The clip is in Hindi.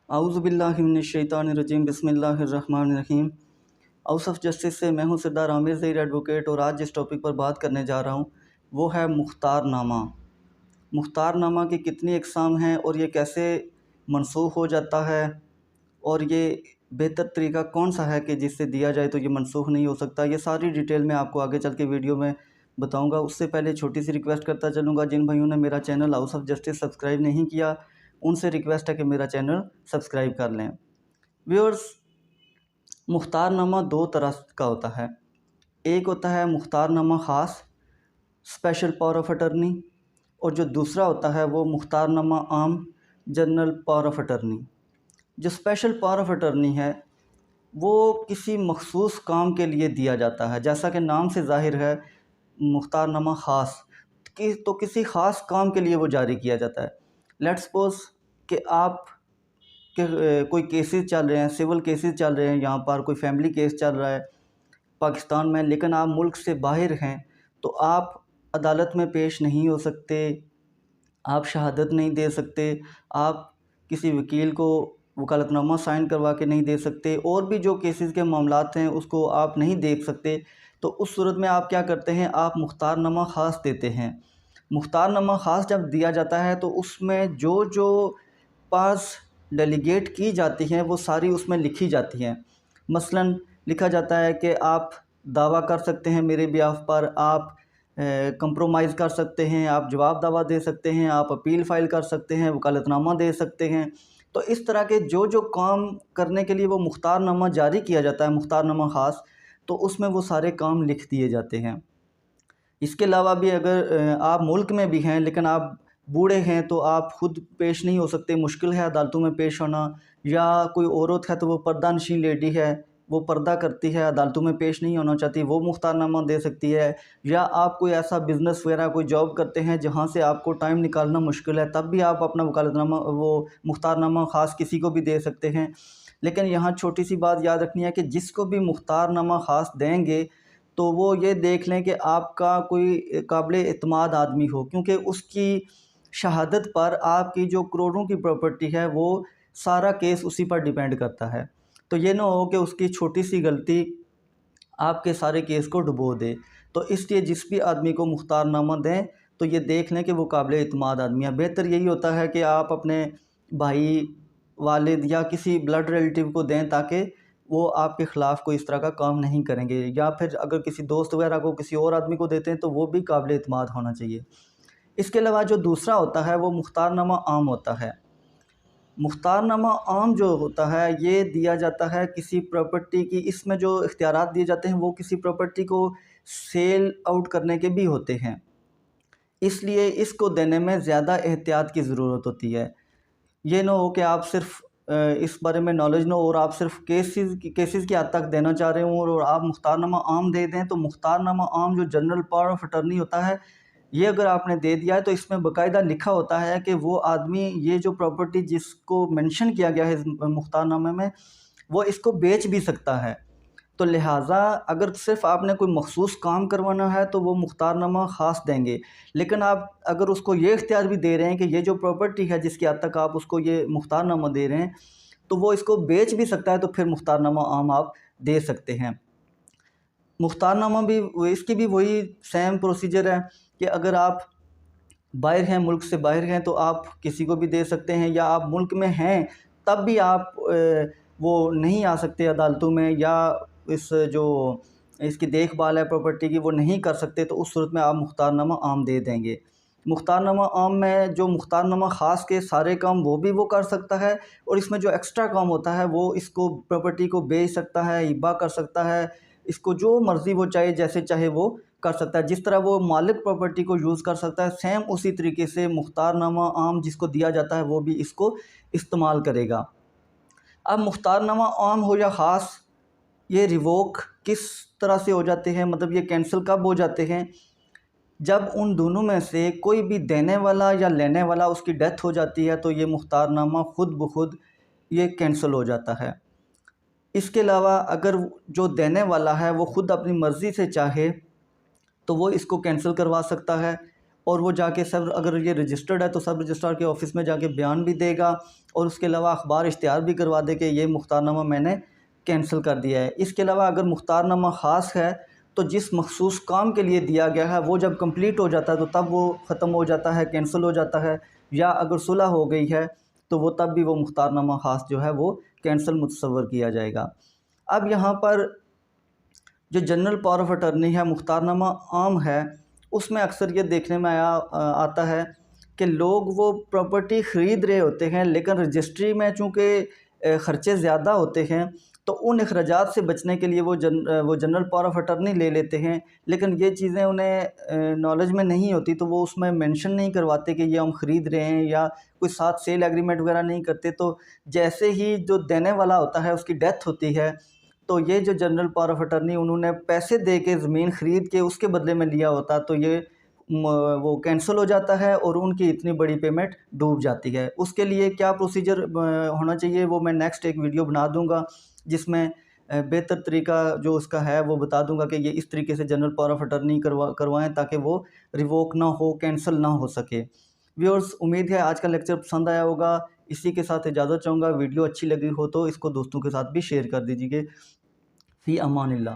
आऊज़ुबिल्लाहिमिनश्शैतानिर्रजीम बिस्मिल्लाहिर्रहमानिर्रहीम। हाउस ऑफ जस्टिस से मैं हूं सरदार आमिर ज़हीर एडवोकेट, और आज जिस टॉपिक पर बात करने जा रहा हूं वो है मुख्तारनामा। मुख्तारनामा की कितनी अक़साम हैं और ये कैसे मनसूख़ हो जाता है, और ये बेहतर तरीका कौन सा है कि जिससे दिया जाए तो ये मनसूख़ नहीं हो सकता। ये सारी डिटेल मैं आपको आगे चल के वीडियो में बताऊंगा। उससे पहले छोटी सी रिक्वेस्ट करता चलूँगा, जिन भाइयों ने मेरा channel house of justice subscribe नहीं किया उनसे रिक्वेस्ट है कि मेरा चैनल सब्सक्राइब कर लें। व्यूअर्स, मुख्तारनामा दो तरह का होता है। एक होता है मुख्तारनामा ख़ास, स्पेशल पावर ऑफ अटर्नी, और जो दूसरा होता है वो मुख्तारनामा आम, जनरल पावर ऑफ अटर्नी। जो स्पेशल पावर ऑफ अटर्नी है वो किसी मखसूस काम के लिए दिया जाता है, जैसा कि नाम से ज़ाहिर है मुख्तारनामा ख़ास तो किसी ख़ास काम के लिए वो जारी किया जाता है। लेट्स सपोज़ कि आप के कोई केसेस चल रहे हैं, सिविल केसेस चल रहे हैं, यहाँ पर कोई फैमिली केस चल रहा है पाकिस्तान में, लेकिन आप मुल्क से बाहर हैं तो आप अदालत में पेश नहीं हो सकते, आप शहादत नहीं दे सकते, आप किसी वकील को वकालतनामा साइन करवा के नहीं दे सकते, और भी जो केसेस के मामलात हैं उसको आप नहीं देख सकते। तो उस सूरत में आप क्या करते हैं, आप मुख्तारनामा ख़ास देते हैं। मुख्तारनामा ख़ास जब दिया जाता है तो उसमें जो जो पास डेलीगेट की जाती हैं वो सारी उसमें लिखी जाती हैं। मसलन लिखा जाता है कि आप दावा कर सकते हैं मेरे बिहाफ पर, आप कंप्रोमाइज़ कर सकते हैं, आप जवाब दावा दे सकते हैं, आप अपील फ़ाइल कर सकते हैं, वकालतनामा दे सकते हैं। तो इस तरह के जो जो काम करने के लिए वो मुख्तारनामा जारी किया जाता है, मुख्तारनामा ख़ास, तो उसमें वो सारे काम लिख दिए जाते हैं। इसके अलावा भी अगर आप मुल्क में भी हैं लेकिन आप बूढ़े हैं तो आप ख़ुद पेश नहीं हो सकते, मुश्किल है अदालतों में पेश होना, या कोई औरत है तो वो पर्दानशीन लेडी है, वो पर्दा करती है, अदालतों में पेश नहीं होना चाहती, वो मुख्तारनामा दे सकती है। या आप कोई ऐसा बिज़नेस वगैरह कोई जॉब करते हैं जहाँ से आपको टाइम निकालना मुश्किल है, तब भी आप अपना वकालतनामा वो मुख्तारनामा ख़ास किसी को भी दे सकते हैं। लेकिन यहाँ छोटी सी बात याद रखनी है कि जिसको भी मुख्तारनामा ख़ास देंगे तो वो ये देख लें कि आपका कोई काबिल एतमाद आदमी हो, क्योंकि उसकी शहादत पर आपकी जो करोड़ों की प्रॉपर्टी है वो सारा केस उसी पर डिपेंड करता है। तो ये ना हो कि उसकी छोटी सी गलती आपके सारे केस को डुबो दे। तो इसलिए जिस भी आदमी को मुख्तारनामा दें तो ये देख लें कि वो काबिल एतमाद आदमी है। बेहतर यही होता है कि आप अपने भाई, वालिद या किसी ब्लड रिलेटिव को दें ताकि वो आपके ख़िलाफ़ कोई इस तरह का काम नहीं करेंगे, या फिर अगर किसी दोस्त वगैरह को, किसी और आदमी को देते हैं तो वो भी काबिल एतमाद होना चाहिए। इसके अलावा जो दूसरा होता है वो मुख्तारनामा आम होता है। मुख्तारनामा आम जो होता है ये दिया जाता है किसी प्रॉपर्टी की, इसमें जो इख्तियारात दिए जाते हैं वो किसी प्रॉपर्टी को सेल आउट करने के भी होते हैं, इसलिए इसको देने में ज़्यादा एहतियात की ज़रूरत होती है। ये ना हो कि आप सिर्फ़ इस बारे में नॉलेज ना हो और आप सिर्फ केसेस की हद तक देना चाह रहे हों और आप मुख्तारनामा आम दे दें। तो मुख्तारनामा आम जो जनरल पावर ऑफ अटर्नी होता है, ये अगर आपने दे दिया है तो इसमें बाकायदा लिखा होता है कि वो आदमी ये जो प्रॉपर्टी जिसको मेंशन किया गया है इस मुख्तारनामे में, वो इसको बेच भी सकता है। तो लिहाजा अगर सिर्फ़ आपने कोई मखसूस काम करवाना है तो वो मुख्तारनामा ख़ास देंगे, लेकिन आप अगर उसको ये इख्तियार भी दे रहे हैं कि ये जो प्रॉपर्टी है जिसकी हद तक आप उसको ये मुख्तारनामा दे रहे हैं तो वो इसको बेच भी सकता है, तो फिर मुख्तारनामा आम आप दे सकते हैं। मुख्तारनामा भी इसकी भी वही सेम प्रोसीजर है कि अगर आप बाहर हैं, मुल्क से बाहर हैं, तो आप किसी को भी दे सकते हैं, या आप मुल्क में हैं तब भी आप वो नहीं आ सकते अदालतों में, या इस जो इसकी देखभाल है प्रॉपर्टी की वो नहीं कर सकते, तो उस सूरत में आप मुख्तारनामा आम दे देंगे। मुख्तारनामा आम में जो मुख्तारनामा ख़ास के सारे काम वो भी वो कर सकता है, और इसमें जो एक्स्ट्रा काम होता है वो इसको प्रॉपर्टी को बेच सकता है, हिब्बा कर सकता है, इसको जो मर्ज़ी वो चाहे जैसे चाहे वो कर सकता है। जिस तरह वो मालिक प्रॉपर्टी को यूज़ कर सकता है, सेम उसी तरीके से मुख्तारनामा आम जिसको दिया जाता है वो भी इसको इस्तेमाल करेगा। अब मुख्तारनामा आम हो या ख़ास, ये रिवोक किस तरह से हो जाते हैं, मतलब ये कैंसिल कब हो जाते हैं, जब उन दोनों में से कोई भी देने वाला या लेने वाला उसकी डेथ हो जाती है तो ये मुख्तारनामा ख़ुद ब खुद ये कैंसिल हो जाता है। इसके अलावा अगर जो देने वाला है वो ख़ुद अपनी मर्ज़ी से चाहे तो वो इसको कैंसिल करवा सकता है, और वो जाके सब, अगर ये रजिस्टर्ड है तो सब रजिस्ट्रार के ऑफिस में जाके बयान भी देगा और उसके अलावा अखबार इश्तिहार भी करवा दे कि ये मुख्तारनामा मैंने कैंसिल कर दिया है। इसके अलावा अगर मुख्तारनामा ख़ास है तो जिस मखसूस काम के लिए दिया गया है वो जब कंप्लीट हो जाता है तो तब वो ख़त्म हो जाता है, कैंसिल हो जाता है, या अगर सुलह हो गई है तो वो तब भी वो मुख्तारनामा ख़ास जो है वो कैंसिल मुतसव्वर किया जाएगा। अब यहाँ पर जो जनरल पावर ऑफ अटर्नी है, मुख्तारनामा आम है, उसमें अक्सर ये देखने में आता है कि लोग वो प्रॉपर्टी ख़रीद रहे होते हैं लेकिन रजिस्ट्री में चूँकि ख़र्चे ज़्यादा होते हैं तो उन अखराजात से बचने के लिए वो जनरल पावर ऑफ अटर्नी ले लेते हैं, लेकिन ये चीज़ें उन्हें नॉलेज में नहीं होती तो वो उसमें मेंशन नहीं करवाते कि ये हम ख़रीद रहे हैं, या कोई साथ सेल एग्रीमेंट वगैरह नहीं करते। तो जैसे ही जो देने वाला होता है उसकी डेथ होती है तो ये जो जनरल पावर ऑफ अटर्नी उन्होंने पैसे दे के ज़मीन ख़रीद के उसके बदले में लिया होता, तो ये वो कैंसिल हो जाता है और उनकी इतनी बड़ी पेमेंट डूब जाती है। उसके लिए क्या प्रोसीजर होना चाहिए वो मैं नेक्स्ट एक वीडियो बना दूंगा, जिसमें बेहतर तरीका जो उसका है वो बता दूंगा कि ये इस तरीके से जनरल पावर ऑफ अटर्नी करवाएं ताकि वो रिवोक ना हो, कैंसिल ना हो सके। व्यूअर्स, उम्मीद है आज का लेक्चर पसंद आया होगा। इसी के साथ इजाज़त चाहूँगा। वीडियो अच्छी लगी हो तो इसको दोस्तों के साथ भी शेयर कर दीजिए। फ़ी अमानिल्लाह।